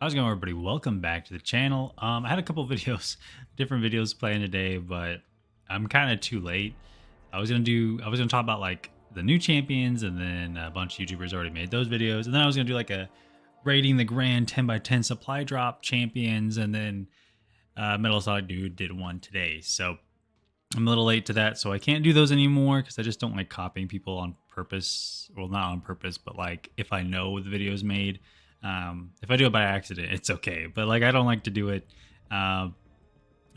How's it going, everybody? Welcome back to the channel. I had a couple videos, different videos planned today, but I'm kind of too late. I was gonna talk about like the new champions, and then a bunch of YouTubers already made those videos, and then I was gonna do like a rating the grand 10 by 10 supply drop champions, and then Metal Solid Dude did one today. So I'm a little late to that, so I can't do those anymore because I just don't like copying people on purpose. Well, not on purpose, but like if I know the video's made. If I do it by accident, it's okay. But like I don't like to do it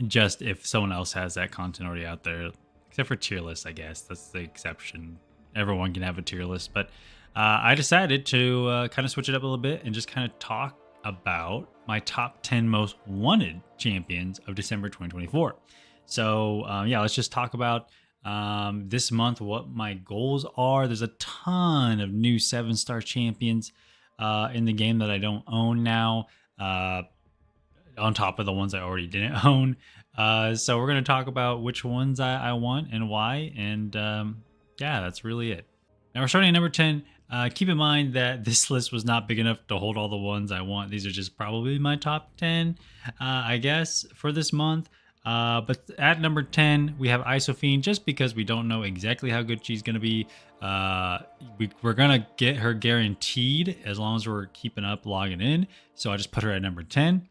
just if someone else has that content already out there. Except for tier lists, I guess. That's the exception. Everyone can have a tier list. But I decided to kind of switch it up a little bit and just kind of talk about my top 10 most wanted champions of December 2024. So yeah, let's just talk about this month, what my goals are. There's a ton of new 7-star champions in the game that I don't own now, on top of the ones I already didn't own. So we're going to talk about which ones I want and why. And yeah, that's really it. Now we're starting at number 10. Keep in mind that this list was not big enough to hold all the ones I want. These are just probably my top 10, I guess, for this month. But at number 10, we have Isophyne, just because we don't know exactly how good she's going to be. We're going to get her guaranteed as long as we're keeping up logging in. So I just put her at number 10.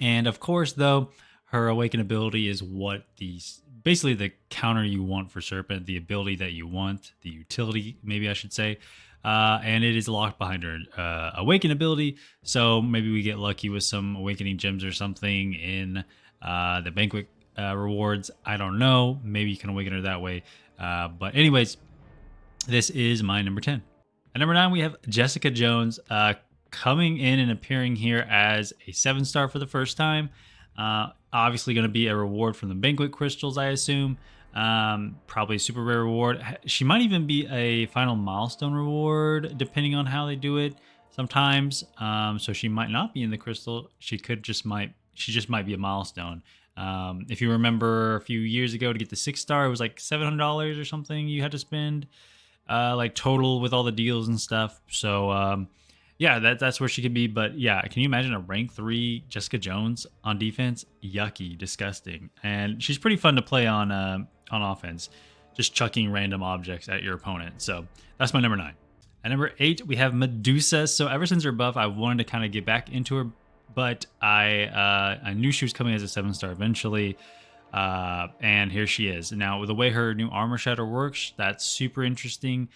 And of course, though, her awaken ability is what basically the counter you want for Serpent, the ability that you want, the utility, maybe I should say. And it is locked behind her awaken ability. So maybe we get lucky with some awakening gems or something in the banquet rewards. I don't know. Maybe you can awaken her that way. But anyways, this is my number 10. At number 9, we have Jessica Jones coming in and appearing here as a 7-star for the first time. Obviously going to be a reward from the banquet crystals, I assume. Probably a super rare reward. She might even be a final milestone reward, depending on how they do it sometimes. So she might not be in the crystal. She just might be a milestone. If you remember a few years ago, to get the 6-star, it was like $700 or something you had to spend, like total with all the deals and stuff. So yeah, that's where she could be. But yeah, can you imagine a rank 3 Jessica Jones on defense? Yucky, disgusting. And she's pretty fun to play on offense, just chucking random objects at your opponent. So that's my number 9. At number 8, we have Medusa. So ever since her buff, I wanted to kind of get back into her, but I knew she was coming as a 7-star eventually. And here she is. Now, with the way her new armor shatter works, that's super interesting.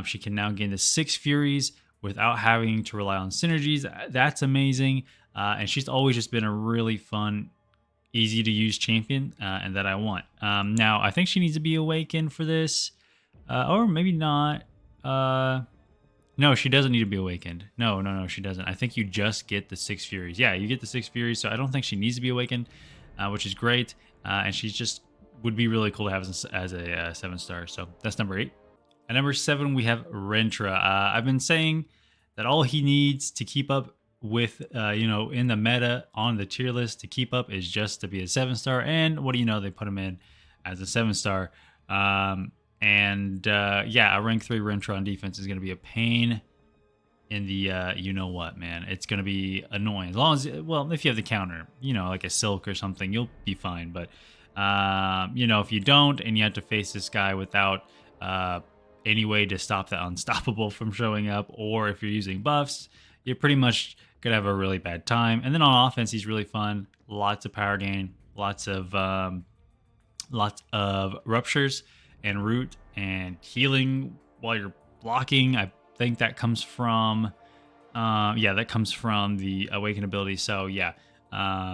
She can now gain the 6 Furies without having to rely on synergies. That's amazing. And she's always just been a really fun, easy to use champion, and that I want. Now, I think she needs to be awakened for this, or maybe not. No, she doesn't need to be awakened. No, she doesn't. I think you just get the 6 Furies. Yeah, you get the 6 Furies, so I don't think she needs to be awakened, which is great. And she's just would be really cool to have as a 7-star. So that's number 8. At number 7, we have Rintrah. I've been saying that all he needs to keep up with, in the meta on the tier list to keep up is just to be a 7-star. And what do you know? They put him in as a 7-star. Yeah, a rank 3 Rintrah on defense is going to be a pain in the, you know what, man. It's going to be annoying. As long as, well, if you have the counter, like a Silk or something, you'll be fine. But, if you don't and you have to face this guy without any way to stop that unstoppable from showing up, or if you're using buffs, you're pretty much going to have a really bad time. And then on offense, he's really fun. Lots of power gain, lots of ruptures and root and healing while you're blocking. I think that comes from the awaken ability. So yeah,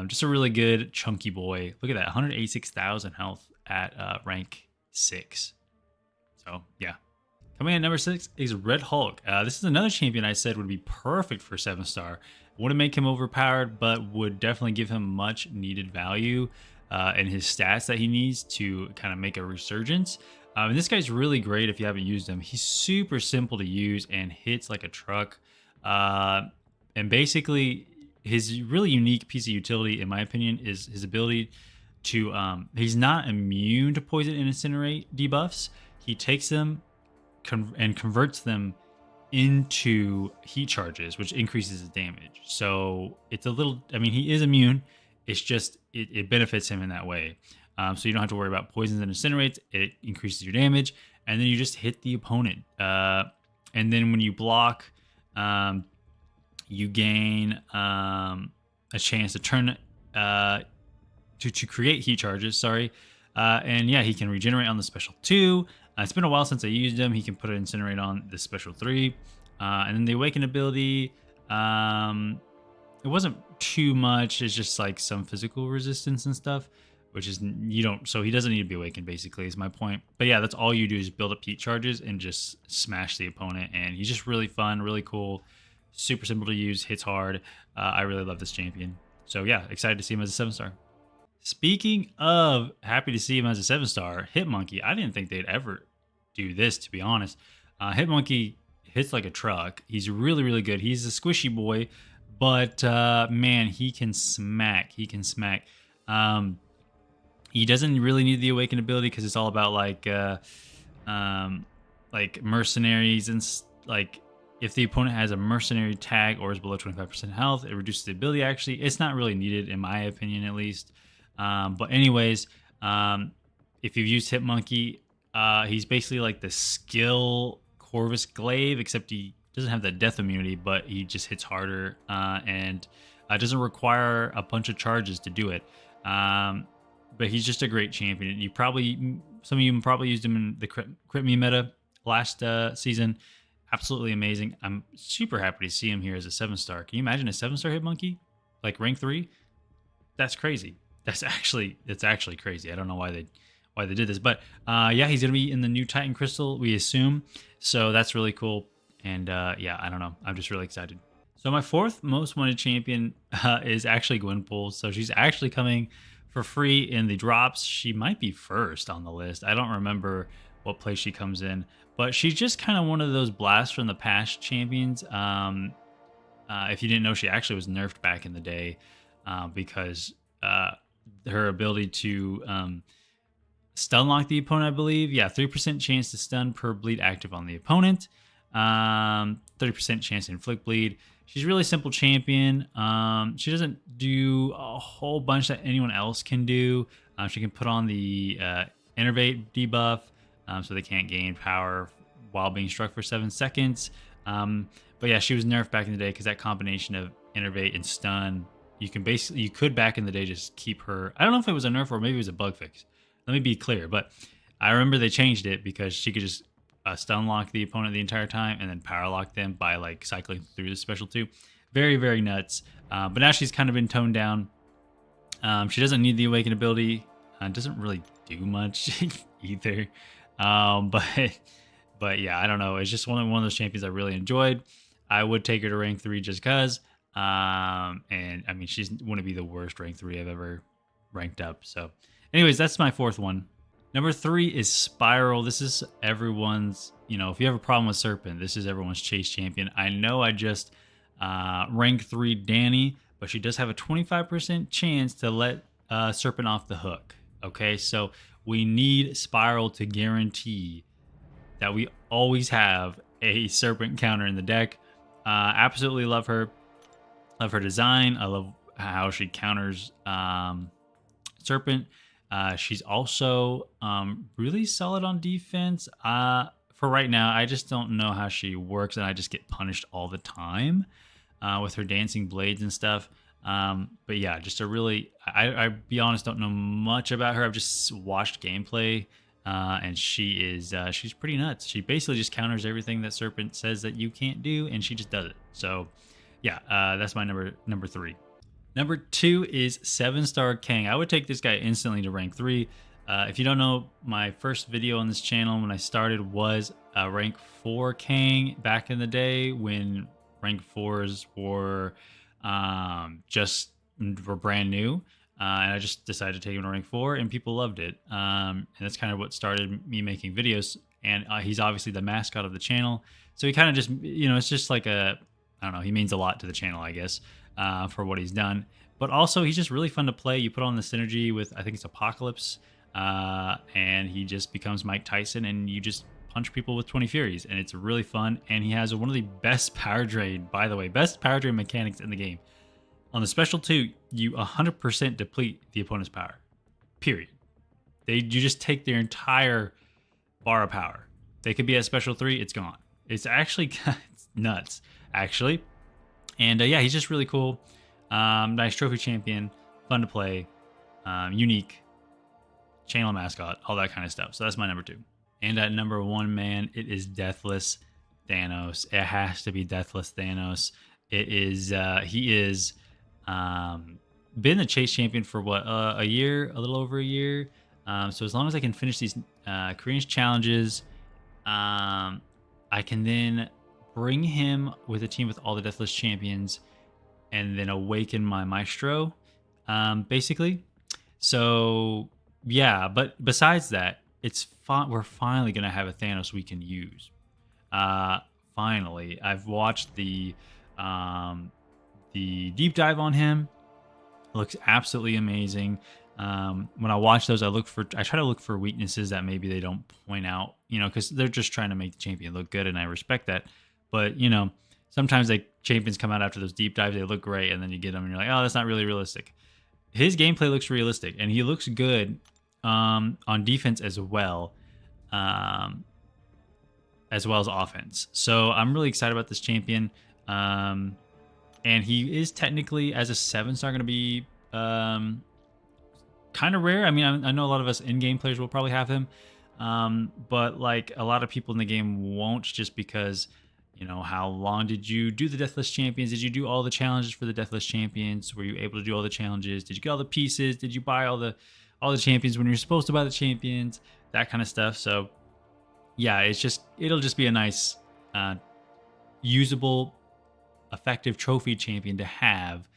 just a really good chunky boy. Look at that, 186,000 health at rank 6. So yeah. Coming in at number 6 is Red Hulk. This is another champion I said would be perfect for 7-star. Wouldn't make him overpowered, but would definitely give him much needed value and his stats that he needs to kind of make a resurgence. And this guy's really great if you haven't used him. He's super simple to use and hits like a truck. And basically, his really unique piece of utility, in my opinion, is his ability to... he's not immune to poison and incinerate debuffs. He takes them and converts them into heat charges, which increases his damage. So it's a little, I mean, he is immune. It's just, it benefits him in that way. So you don't have to worry about poisons and incinerates. It increases your damage. And then you just hit the opponent. And then when you block, you gain a chance to turn, to create heat charges, sorry. And yeah, he can regenerate on the special 2. It's been a while since I used him. He can put an incinerate on the special 3. And then the awaken ability, it wasn't too much. It's just like some physical resistance and stuff, which is, so he doesn't need to be awakened, basically, is my point. But yeah, that's all you do is build up heat charges and just smash the opponent. And he's just really fun, really cool, super simple to use, hits hard. I really love this champion. So yeah, excited to see him as a 7-star. Speaking of happy to see him as a 7-star, Hitmonkey, I didn't think they'd ever do this, to be honest. Hitmonkey hits like a truck. He's really, really good. He's a squishy boy, but man, he can smack. He can smack. He doesn't really need the awakened ability because it's all about like mercenaries and like if the opponent has a mercenary tag or is below 25% health, it reduces the ability. Actually, it's not really needed in my opinion, at least. But anyways, if you've used Hitmonkey, he's basically like the skill Corvus Glaive, except he doesn't have that death immunity, but he just hits harder and doesn't require a bunch of charges to do it. But he's just a great champion. Some of you probably used him in the crit me meta last season. Absolutely amazing. I'm super happy to see him here as a 7-star. Can you imagine a 7-star Hitmonkey, like rank 3? That's crazy. It's actually crazy. I don't know why they did this, but yeah, he's gonna be in the new Titan Crystal, we assume. So that's really cool. And yeah, I don't know. I'm just really excited. So my 4th most wanted champion is actually Gwenpool. So she's actually coming for free in the drops. She might be first on the list. I don't remember what place she comes in, but she's just kind of one of those blasts from the past champions. If you didn't know, she actually was nerfed back in the day because her ability to stun lock the opponent, I believe. Yeah, 3% chance to stun per bleed active on the opponent. 30% chance to inflict bleed. She's a really simple champion. She doesn't do a whole bunch that anyone else can do. She can put on the Innervate debuff, so they can't gain power while being struck for 7 seconds. But yeah, she was nerfed back in the day because that combination of Innervate and stun, you could back in the day just keep her. I don't know if it was a nerf or maybe it was a bug fix. Let me be clear, but I remember they changed it because she could just stun lock the opponent the entire time and then power lock them by like cycling through the special 2. Very, very nuts. But now she's kind of been toned down. She doesn't need the awaken ability. Doesn't really do much either. But yeah, I don't know. It's just one of those champions I really enjoyed. I would take her to rank 3 just because. And I mean, she wouldn't be the worst rank 3 I've ever ranked up. So anyways, that's my 4th one. Number 3 is Spiral. This is everyone's, if you have a problem with Serpent, this is everyone's chase champion. I know I just rank 3 Danny, but she does have a 25% chance to let Serpent off the hook. Okay, so we need Spiral to guarantee that we always have a Serpent counter in the deck. Absolutely love her. Love her design. I love how she counters Serpent. She's also really solid on defense. For right now, I just don't know how she works, and I just get punished all the time with her dancing blades and stuff. But yeah, just a really, I be honest, don't know much about her. I've just watched gameplay, and she's pretty nuts. She basically just counters everything that Serpent says that you can't do, and she just does it. So yeah, that's my number 3. Number 2 is 7-star Kang. I would take this guy instantly to rank 3. If you don't know, my first video on this channel when I started was rank 4 Kang back in the day when rank 4s were were brand new. And I just decided to take him to rank 4 and people loved it. And that's kind of what started me making videos. And he's obviously the mascot of the channel. So he kind of just, it's just like I don't know, he means a lot to the channel, I guess. For what he's done, but also he's just really fun to play. You put on the synergy with, I think it's Apocalypse, and he just becomes Mike Tyson, and you just punch people with 20 Furies, and it's really fun. And he has one of the best power drain, by the way, best power drain mechanics in the game. On the special 2, you 100% deplete the opponent's power. Period. You just take their entire bar of power. They could be at special 3, it's gone. It's actually it's nuts, actually. And yeah, he's just really cool. Nice trophy champion, fun to play, unique, channel mascot, all that kind of stuff. So that's my number 2. And at number 1, man, it is Deathless Thanos. It has to be Deathless Thanos. It is, he is been the chase champion for what, a year, a little over a year. So as long as I can finish these Korean challenges, I can then bring him with a team with all the Deathless champions and then awaken my Maestro, basically. So yeah, but besides that, it's fun. We're finally gonna have a Thanos we can use. Finally, I've watched the deep dive on him. It looks absolutely amazing. When I watch those, I try to look for weaknesses that maybe they don't point out, you know, because they're just trying to make the champion look good, and I respect that. But you know, sometimes champions come out after those deep dives, they look great, and then you get them and you're like, oh, that's not really realistic. His gameplay looks realistic, and he looks good on defense as well as offense. So I'm really excited about this champion. And he is technically, as a 7-star, going to be kind of rare. I mean, I know a lot of us in-game players will probably have him, but like a lot of people in the game won't, just because, you know, how long did you do the Deathless Champions? Did you do all the challenges for the Deathless Champions? Were you able to do all the challenges? Did you get all the pieces? Did you buy all the champions when you're supposed to buy the champions? That kind of stuff. So yeah, it'll just be a nice, usable, effective trophy champion to have,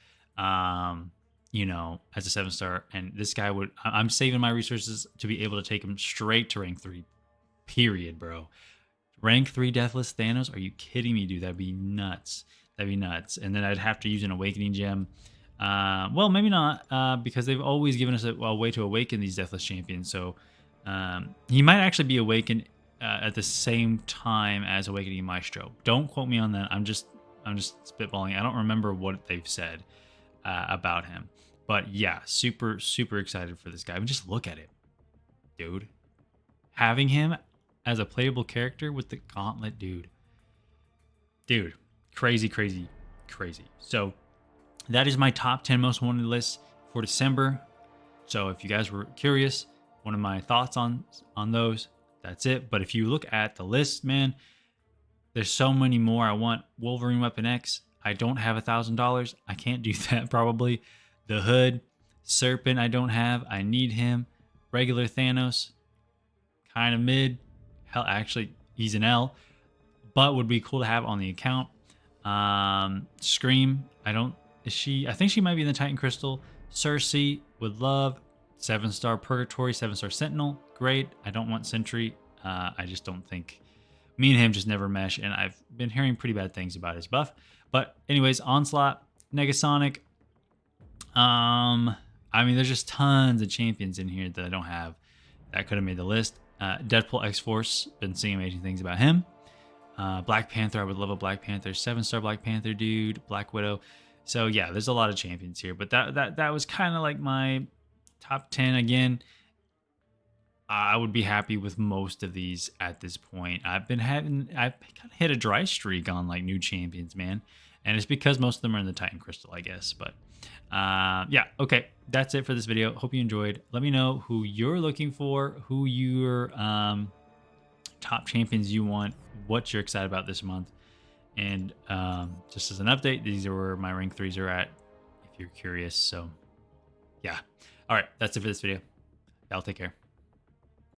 you know, as a 7-star. And this guy I'm saving my resources to be able to take him straight to rank 3, period, bro. Rank 3 Deathless Thanos? Are you kidding me, dude? That'd be nuts. That'd be nuts. And then I'd have to use an Awakening Gem. Well, maybe not, because they've always given us a way to awaken these Deathless champions. So he might actually be awakened at the same time as Awakening Maestro. Don't quote me on that. I'm just spitballing. I don't remember what they've said about him. But yeah, super, super excited for this guy. I mean, just look at it, dude. Having him as a playable character with the gauntlet, dude, crazy, crazy, crazy. So that is my top 10 most wanted list for December. So if you guys were curious, one of my thoughts on those, that's it. But if you look at the list, man, there's so many more. I want Wolverine Weapon X. I don't have $1,000. I can't do that probably. The Hood, Serpent I don't have. I need him. Regular Thanos, kind of mid. Hell, actually, he's an L, but would be cool to have on the account. Scream, I think she might be in the Titan Crystal. Cersei, would love. 7-star Purgatory, 7-star Sentinel, great. I don't want Sentry. I just don't think me and him just never mesh, and I've been hearing pretty bad things about his buff. But anyways, Onslaught, Negasonic. I mean, there's just tons of champions in here that I don't have that could have made the list. Deadpool X-Force, been seeing amazing things about him. Black Panther, I would love a Black Panther. 7-star Black Panther dude. Black Widow. So yeah, there's a lot of champions here, but that was kind of like my top 10. Again, I would be happy with most of these at this point. I've kind of hit a dry streak on like new champions, man, and it's because most of them are in the Titan Crystal, I guess. But yeah, okay, that's it for this video. Hope you enjoyed. Let me know who you're looking for, who your top champions you want, what you're excited about this month. And just as an update, these are where my rank 3s are at, if you're curious. So yeah, all right, that's it for this video. Y'all take care.